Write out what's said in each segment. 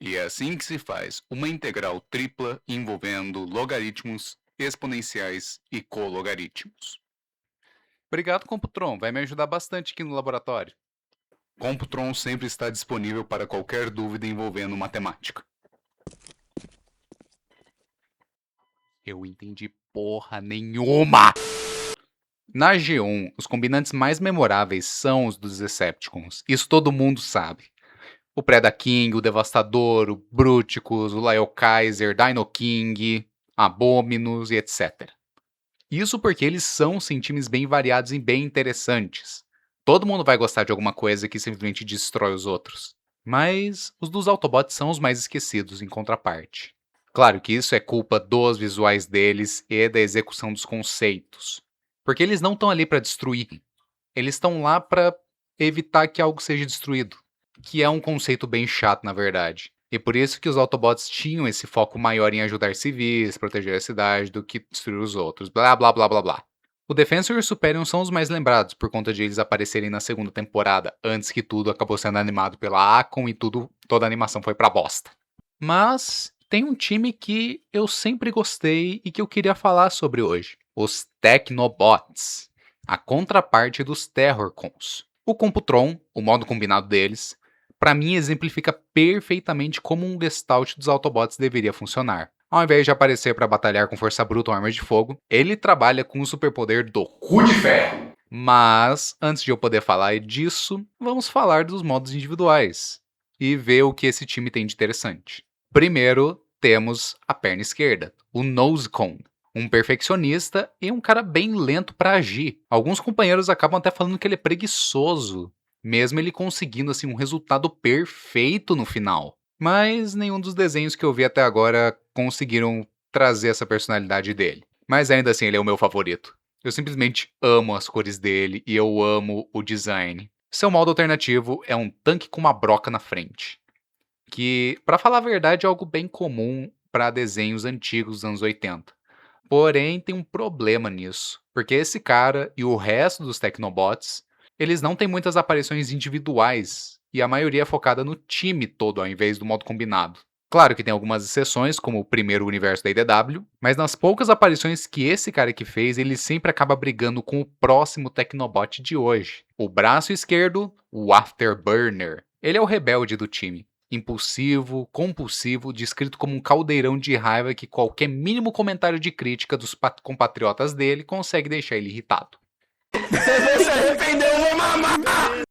E é assim que se faz uma integral tripla envolvendo logaritmos, exponenciais e cologaritmos. Obrigado, Computron. Vai me ajudar bastante aqui no laboratório. Computron sempre está disponível para qualquer dúvida envolvendo matemática. Eu entendi porra nenhuma! Na G1, os combinantes mais memoráveis são os dos Decepticons. Isso todo mundo sabe. O Predaking, o Devastador, o Bruticus, o Laelkaiser, Dino King, Abominus e etc. Isso porque eles são sim times bem variados e bem interessantes. Todo mundo vai gostar de alguma coisa que simplesmente destrói os outros. Mas os dos Autobots são os mais esquecidos em contraparte. Claro que isso é culpa dos visuais deles e da execução dos conceitos. Porque eles não estão ali para destruir. Eles estão lá para evitar que algo seja destruído. Que é um conceito bem chato, na verdade. E por isso que os Autobots tinham esse foco maior em ajudar civis, proteger a cidade, do que destruir os outros. Blá blá blá blá blá. O Defensor e o Superior são os mais lembrados, por conta de eles aparecerem na segunda temporada, antes que tudo acabou sendo animado pela Acon e toda a animação foi pra bosta. Mas tem um time que eu sempre gostei e que eu queria falar sobre hoje. Os Technobots. A contraparte dos Terrorcons. O Computron, o modo combinado deles, para mim exemplifica perfeitamente como um Gestalt dos Autobots deveria funcionar. Ao invés de aparecer para batalhar com força bruta ou armas de fogo, ele trabalha com o superpoder do cu de ferro. Mas, antes de eu poder falar disso, vamos falar dos modos individuais e ver o que esse time tem de interessante. Primeiro, temos a perna esquerda, o Nosecone, um perfeccionista e um cara bem lento para agir. Alguns companheiros acabam até falando que ele é preguiçoso, mesmo ele conseguindo assim um resultado perfeito no final. Mas nenhum dos desenhos que eu vi até agora conseguiram trazer essa personalidade dele. Mas ainda assim ele é o meu favorito. Eu simplesmente amo as cores dele e eu amo o design. Seu modo alternativo é um tanque com uma broca na frente, que, para falar a verdade, é algo bem comum para desenhos antigos dos anos 80. Porém, tem um problema nisso, porque esse cara e o resto dos Technobots, eles não têm muitas aparições individuais, e a maioria é focada no time todo ao invés do modo combinado. Claro que tem algumas exceções, como o primeiro universo da IDW, mas nas poucas aparições que esse cara que fez, ele sempre acaba brigando com o próximo Technobot de hoje. O braço esquerdo, o Afterburner. Ele é o rebelde do time. Impulsivo, compulsivo, descrito como um caldeirão de raiva que qualquer mínimo comentário de crítica dos compatriotas dele consegue deixar ele irritado. Você se arrependeu, vou mamar!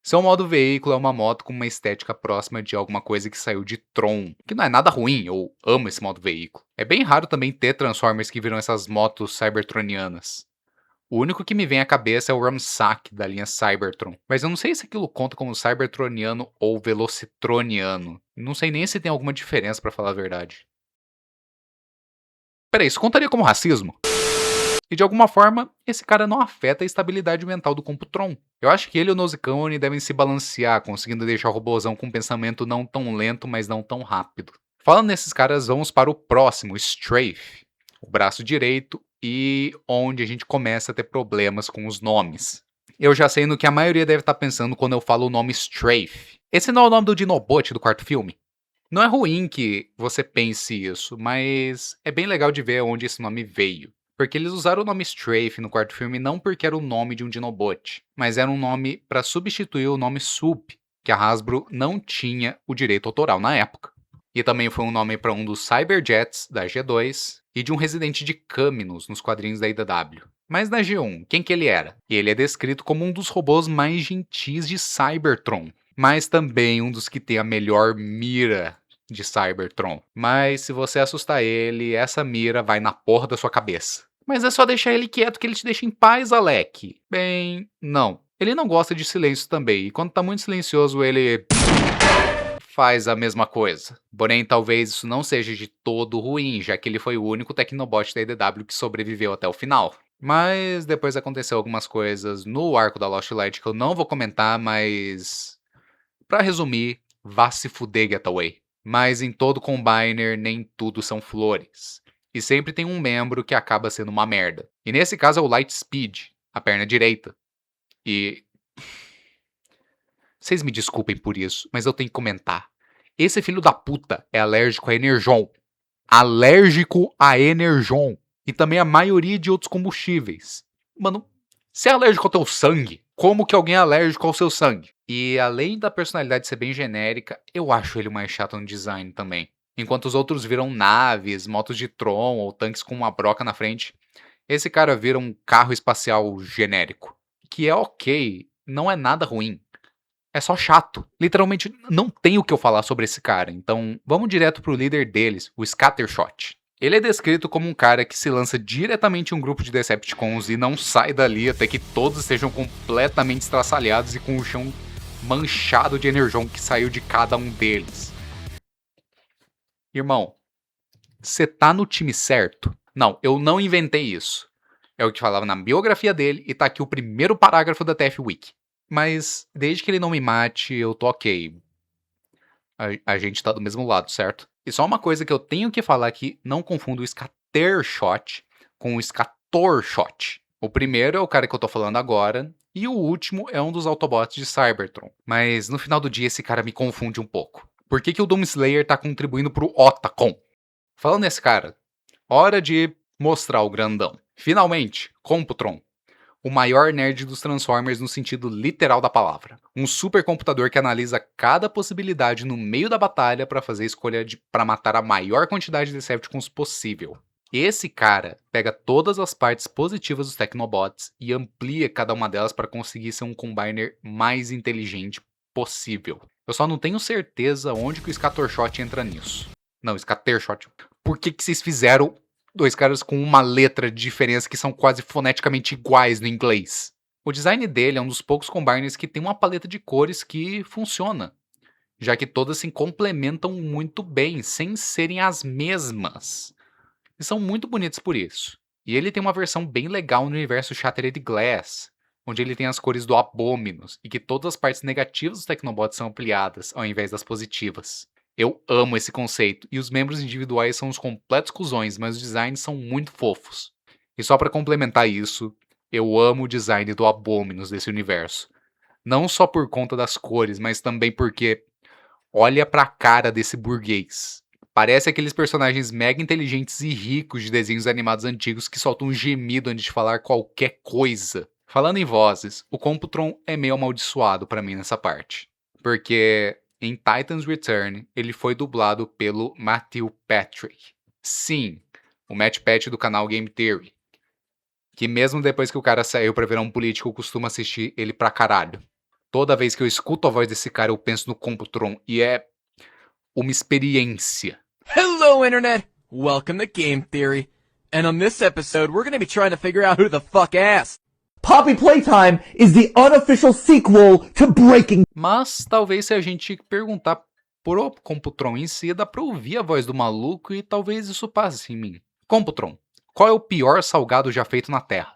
Seu modo veículo é uma moto com uma estética próxima de alguma coisa que saiu de Tron, que não é nada ruim, eu amo esse modo veículo. É bem raro também ter Transformers que viram essas motos cybertronianas. O único que me vem à cabeça é o Ramsack da linha Cybertron, mas eu não sei se aquilo conta como Cybertroniano ou Velocitroniano. Não sei nem se tem alguma diferença pra falar a verdade. Peraí, isso contaria como racismo? E de alguma forma, esse cara não afeta a estabilidade mental do Computron. Eu acho que ele e o Nosecone devem se balancear, conseguindo deixar o robôzão com um pensamento não tão lento, mas não tão rápido. Falando nesses caras, vamos para o próximo, Strafe, o braço direito, e onde a gente começa a ter problemas com os nomes. Eu já sei no que a maioria deve estar pensando quando eu falo o nome Strafe. Esse não é o nome do Dinobot do quarto filme? Não é ruim que você pense isso, mas é bem legal de ver onde esse nome veio. Porque eles usaram o nome Strafe no quarto filme não porque era o nome de um Dinobot, mas era um nome para substituir o nome Sup, que a Hasbro não tinha o direito autoral na época. E também foi um nome para um dos Cyberjets da G2 e de um residente de Caminus nos quadrinhos da IDW. Mas na G1, quem que ele era? Ele é descrito como um dos robôs mais gentis de Cybertron, mas também um dos que tem a melhor mira de Cybertron. Mas se você assustar ele, essa mira vai na porra da sua cabeça. Mas é só deixar ele quieto que ele te deixa em paz, Alec. Bem, não. Ele não gosta de silêncio também, e quando tá muito silencioso, ele faz a mesma coisa. Porém, talvez isso não seja de todo ruim, já que ele foi o único Tecnobot da IDW que sobreviveu até o final. Mas depois aconteceu algumas coisas no arco da Lost Light que eu não vou comentar, mas pra resumir, vá se fuder, Getaway. Mas em todo Combiner, nem tudo são flores. E sempre tem um membro que acaba sendo uma merda. E nesse caso é o Lightspeed, a perna direita. E vocês me desculpem por isso, mas eu tenho que comentar. Esse filho da puta é alérgico a Energon. Alérgico a Energon. E também a maioria de outros combustíveis. Mano, se é alérgico ao teu sangue, como que alguém é alérgico ao seu sangue? E além da personalidade ser bem genérica, eu acho ele mais chato no design também. Enquanto os outros viram naves, motos de Tron ou tanques com uma broca na frente, esse cara vira um carro espacial genérico. Que é ok, não é nada ruim. É só chato. Literalmente, não tem o que eu falar sobre esse cara. Então, vamos direto pro líder deles, o Scattershot. Ele é descrito como um cara que se lança diretamente em um grupo de Decepticons e não sai dali até que todos estejam completamente estraçalhados e com o chão manchado de Energon que saiu de cada um deles. Irmão, você tá no time certo? Não, eu não inventei isso. É o que falava na biografia dele e tá aqui o primeiro parágrafo da TF Wiki. Mas desde que ele não me mate, eu tô ok. A gente tá do mesmo lado, certo? E só uma coisa que eu tenho que falar aqui, não confunda o Scattershot com o Scatorshot. O primeiro é o cara que eu tô falando agora, e o último é um dos Autobots de Cybertron. Mas no final do dia esse cara me confunde um pouco. Por que o Doomslayer tá contribuindo pro Otacon? Falando nesse cara, hora de mostrar o grandão. Finalmente, Computron. O maior nerd dos Transformers no sentido literal da palavra. Um supercomputador que analisa cada possibilidade no meio da batalha para fazer a escolha para matar a maior quantidade de Decepticons possível. Esse cara pega todas as partes positivas dos Tecnobots e amplia cada uma delas para conseguir ser um Combiner mais inteligente possível. Eu só não tenho certeza onde que o Scattershot entra nisso. Não, Scattershot. Por que vocês fizeram dois caras com uma letra de diferença que são quase foneticamente iguais no inglês? O design dele é um dos poucos combiners que tem uma paleta de cores que funciona, já que todas se complementam muito bem, sem serem as mesmas. E são muito bonitos por isso. E ele tem uma versão bem legal no universo Shattered Glass, onde ele tem as cores do Abominus, e que todas as partes negativas dos Tecnobots são ampliadas, ao invés das positivas. Eu amo esse conceito, e os membros individuais são os completos cuzões, mas os designs são muito fofos. E só pra complementar isso, eu amo o design do Abominus desse universo. Não só por conta das cores, mas também porque olha pra cara desse burguês. Parece aqueles personagens mega inteligentes e ricos de desenhos animados antigos que soltam um gemido antes de falar qualquer coisa. Falando em vozes, o Computron é meio amaldiçoado pra mim nessa parte. Porque em Titans Return, ele foi dublado pelo Matthew Patrick. Sim, o Matt Pat do canal Game Theory. Que mesmo depois que o cara saiu pra virar um político, eu costumo assistir ele pra caralho. Toda vez que eu escuto a voz desse cara, eu penso no Computron. E é uma experiência. Hello, Internet! Welcome to Game Theory. And on this episode, we're gonna be trying to figure out who the fuck asked. Poppy Playtime is the unofficial sequel to Breaking. Mas talvez se a gente perguntar pro Computron em si, dá pra ouvir a voz do maluco e talvez isso passe em mim. Computron, qual é o pior salgado já feito na Terra?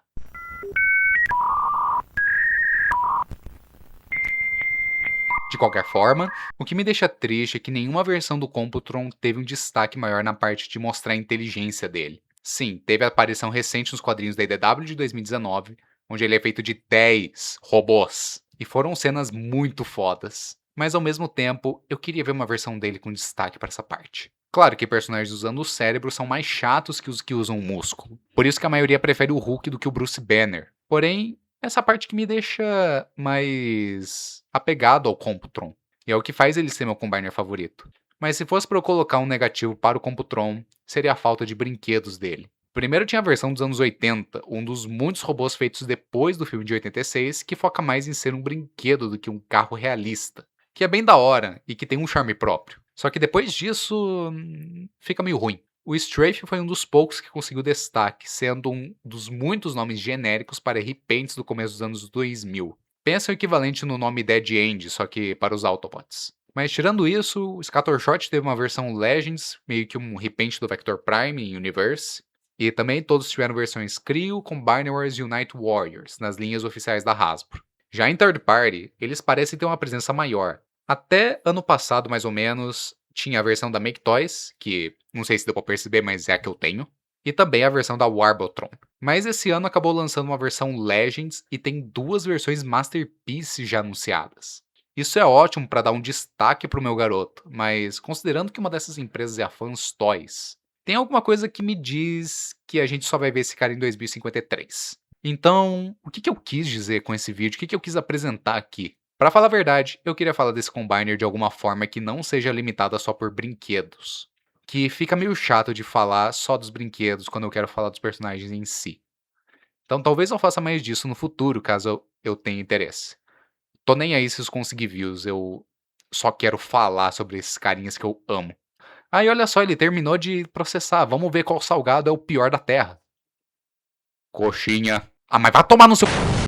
De qualquer forma, o que me deixa triste é que nenhuma versão do Computron teve um destaque maior na parte de mostrar a inteligência dele. Sim, teve a aparição recente nos quadrinhos da IDW de 2019, onde ele é feito de 10 robôs. E foram cenas muito fodas. Mas ao mesmo tempo, eu queria ver uma versão dele com destaque para essa parte. Claro que personagens usando o cérebro são mais chatos que os que usam o músculo. Por isso que a maioria prefere o Hulk do que o Bruce Banner. Porém, essa parte que me deixa mais apegado ao Computron. E é o que faz ele ser meu combiner favorito. Mas se fosse para eu colocar um negativo para o Computron, seria a falta de brinquedos dele. Primeiro tinha a versão dos anos 80, um dos muitos robôs feitos depois do filme de 86, que foca mais em ser um brinquedo do que um carro realista. Que é bem da hora e que tem um charme próprio. Só que depois disso, fica meio ruim. O Strafe foi um dos poucos que conseguiu destaque, sendo um dos muitos nomes genéricos para repaints do começo dos anos 2000. Pensa o equivalente no nome Dead End, só que para os Autobots. Mas tirando isso, o Scattershot teve uma versão Legends, meio que um repaint do Vector Prime em Universe. E também todos tiveram versões Creo, Combiner Wars e Unite Warriors, nas linhas oficiais da Hasbro. Já em Third Party, eles parecem ter uma presença maior. Até ano passado, mais ou menos, tinha a versão da Make Toys, que não sei se deu pra perceber, mas é a que eu tenho. E também a versão da Warbotron. Mas esse ano acabou lançando uma versão Legends e tem duas versões Masterpiece já anunciadas. Isso é ótimo para dar um destaque pro meu garoto, mas considerando que uma dessas empresas é a Fans Toys, tem alguma coisa que me diz que a gente só vai ver esse cara em 2053. Então, o que eu quis dizer com esse vídeo? O que eu quis apresentar aqui? Pra falar a verdade, eu queria falar desse Combiner de alguma forma que não seja limitada só por brinquedos. Que fica meio chato de falar só dos brinquedos quando eu quero falar dos personagens em si. Então talvez eu faça mais disso no futuro, caso eu tenha interesse. Tô nem aí se eu conseguir views, eu só quero falar sobre esses carinhas que eu amo. Aí olha só, ele terminou de processar, vamos ver qual salgado é o pior da Terra. Coxinha. Ah, mas vai tomar no seu...